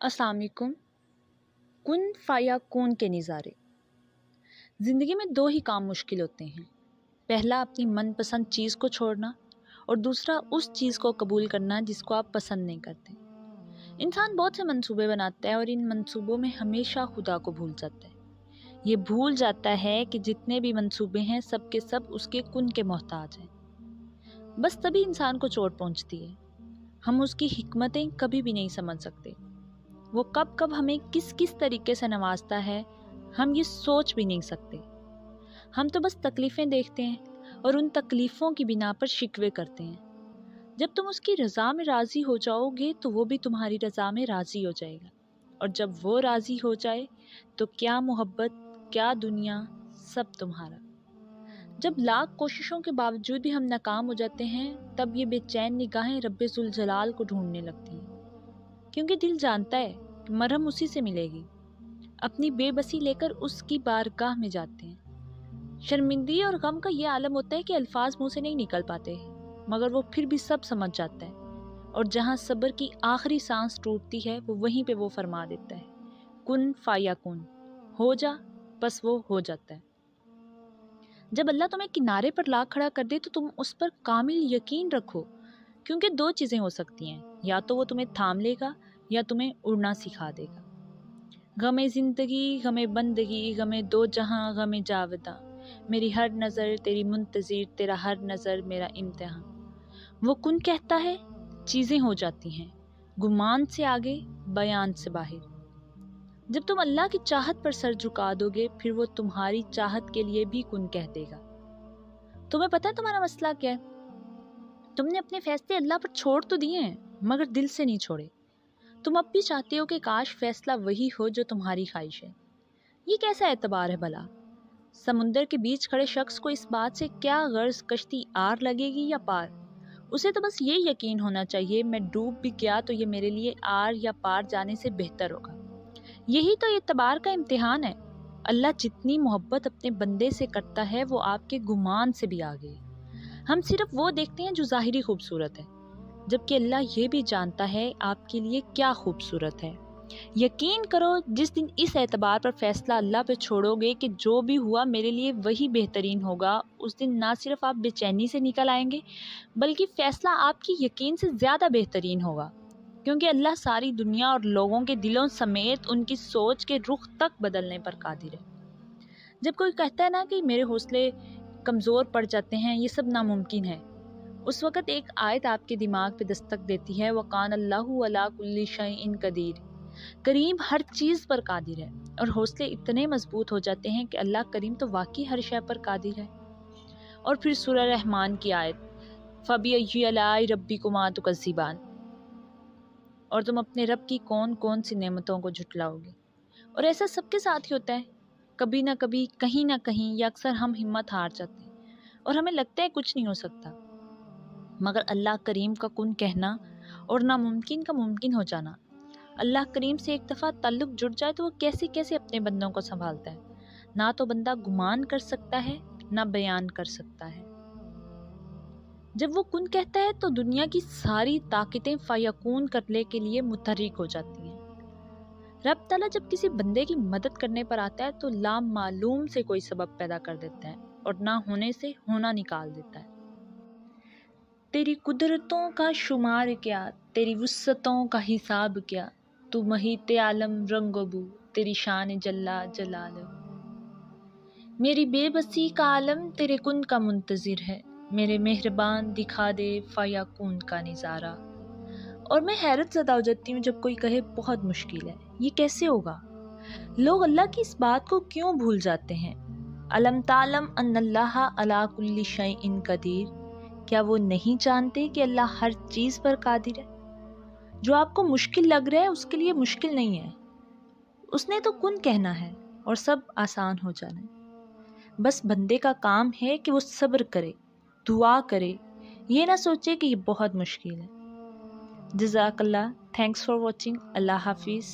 अस्सलाम वालेकुम। कुन फ़ाया कून के नज़ारे। ज़िंदगी में दो ही काम मुश्किल होते हैं, पहला अपनी मनपसंद चीज़ को छोड़ना और दूसरा उस चीज़ को कबूल करना जिसको आप पसंद नहीं करते। इंसान बहुत से मंसूबे बनाता है और इन मंसूबों में हमेशा खुदा को भूल जाता है। ये भूल जाता है कि जितने भी मंसूबे हैं सब के सब उसके कुन के मोहताज हैं। बस तभी इंसान को चोट पहुंचती है। हम उसकी हिकमतें कभी भी नहीं समझ सकते। वो कब कब हमें किस किस तरीके से नवाजता है, हम ये सोच भी नहीं सकते। हम तो बस तकलीफ़ें देखते हैं और उन तकलीफ़ों की बिना पर शिकवे करते हैं। जब तुम उसकी रज़ा में राज़ी हो जाओगे तो वो भी तुम्हारी रज़ा में राज़ी हो जाएगा, और जब वो राज़ी हो जाए तो क्या मोहब्बत, क्या दुनिया, सब तुम्हारा। जब लाख कोशिशों के बावजूद भी हम नाकाम हो जाते हैं, तब ये बेचैन निगाहें रब्बे जुल जलाल को ढूंढने लगती हैं, क्योंकि दिल जानता है कि मरहम उसी से मिलेगी। अपनी बेबसी लेकर उसकी बारगाह में जाते हैं। शर्मिंदगी और गम का ये आलम होता है कि अल्फाज मुंह से नहीं निकल पाते, मगर वो फिर भी सब समझ जाता है, और जहाँ सब्र की आखिरी सांस टूटती है वो वहीं पे वो फरमा देता है, कुन फाया कुन, हो जा, बस वो हो जाता है। जब अल्लाह तुम्हें किनारे पर ला खड़ा कर दे तो तुम उस पर कामिल यकीन रखो, क्योंकि दो चीज़ें हो सकती हैं, या तो वो तुम्हें थाम लेगा या तुम्हें उड़ना सिखा देगा। गमे ज़िंदगी, गमे बंदगी, गमे दो जहां, गमे जावदा, मेरी हर नज़र तेरी मुंतज़िर, तेरा हर नज़र मेरा इम्तिहान। वो कुन कहता है, चीज़ें हो जाती हैं, गुमान से आगे, बयान से बाहर। जब तुम अल्लाह की चाहत पर सर झुका दोगे, फिर वो तुम्हारी चाहत के लिए भी कुन कह देगा। तुम्हें पता है तुम्हारा मसला क्या है? तुमने अपने फैसले अल्लाह पर छोड़ तो दिए हैं, मगर दिल से नहीं छोड़े। तुम अब भी चाहते हो कि काश फैसला वही हो जो तुम्हारी ख्वाहिश है। ये कैसा एतबार है भला? समुंदर के बीच खड़े शख्स को इस बात से क्या गर्ज कश्ती आर लगेगी या पार? उसे तो बस ये यकीन होना चाहिए, मैं डूब भी गया तो ये मेरे लिए आर या पार जाने से बेहतर होगा। यही तो एतबार का इम्तिहान है। अल्लाह जितनी मोहब्बत अपने बंदे से करता है वो आपके गुमान से भी आगे है। हम सिर्फ वो देखते हैं जो ज़ाहिरी खूबसूरत है, जबकि अल्लाह ये भी जानता है आपके लिए क्या खूबसूरत है। यकीन करो, जिस दिन इस एतबार पर फैसला अल्लाह पे छोड़ोगे कि जो भी हुआ मेरे लिए वही बेहतरीन होगा, उस दिन ना सिर्फ आप बेचैनी से निकल आएंगे, बल्कि फैसला आपकी यकीन से ज़्यादा बेहतरीन होगा, क्योंकि अल्लाह सारी दुनिया और लोगों के दिलों समेत उनकी सोच के रुख तक बदलने पर कादिर है। जब कोई कहता है ना कि मेरे हौसले कमज़ोर पड़ जाते हैं, ये सब नामुमकिन है, उस वक़्त एक आयत आपके दिमाग पे दस्तक देती है, वकान अल्लाहु अला कुल्ली शैइन कदीर। करीम हर चीज़ पर कादिर है, और हौसले इतने मजबूत हो जाते हैं कि अल्लाह करीम तो वाकई हर शय पर कादिर है। और फिर सूरह रहमान की आयत, फ़बिअय्यि आलाइ रब्बिकुमा तुकज़्ज़िबान, और तुम अपने रब की कौन कौन सी नेमतों को झुटलाओगे। और ऐसा सबके साथ ही होता है, कभी ना कभी, कहीं ना कहीं, या अक्सर हम हिम्मत हार जाते हैं और हमें लगता है कुछ नहीं हो सकता, मगर अल्लाह करीम का कुन कहना और नामुमकिन का मुमकिन हो जाना। अल्लाह करीम से एक दफ़ा ताल्लुक़ जुड़ जाए तो वो कैसे कैसे अपने बंदों को संभालता है। ना तो बंदा गुमान कर सकता है, ना बयान कर सकता है। जब वो कुन कहता है तो दुनिया की सारी ताकतें फ़यकून करने के लिए मुतहर्रिक हो जाती हैं। रब ताला जब किसी बंदे की मदद करने पर आता है तो ला मालूम से कोई सबब पैदा कर देता है और ना होने से होना निकाल देता है। तेरी कुदरतों का शुमार क्या, तेरी वुस्सतों का हिसाब क्या, तू महीते आलम रंगबू, तेरी शान जल्ला जलाल। मेरी बेबसी का आलम तेरे कुन का मुंतज़िर है, मेरे मेहरबान दिखा दे फ़याकून का नज़ारा। और मैं हैरत ज़दा हो जाती हूँ जब कोई कहे बहुत मुश्किल है, ये कैसे होगा। लोग अल्लाह की इस बात को क्यों भूल जाते हैं। अलम तालम अन्नल्लाह अला कुल्ली शैइन कदीर, क्या वो नहीं जानते कि अल्लाह हर चीज़ पर कादिर है। जो आपको मुश्किल लग रहा है उसके लिए मुश्किल नहीं है, उसने तो कुन कहना है और सब आसान हो जाना है। बस बंदे का काम है कि वो सब्र करे, दुआ करे, ये ना सोचे कि ये बहुत मुश्किल है। जज़ाकल्लाह, थैंक्स फॉर वॉचिंग, अल्लाह हाफिज़।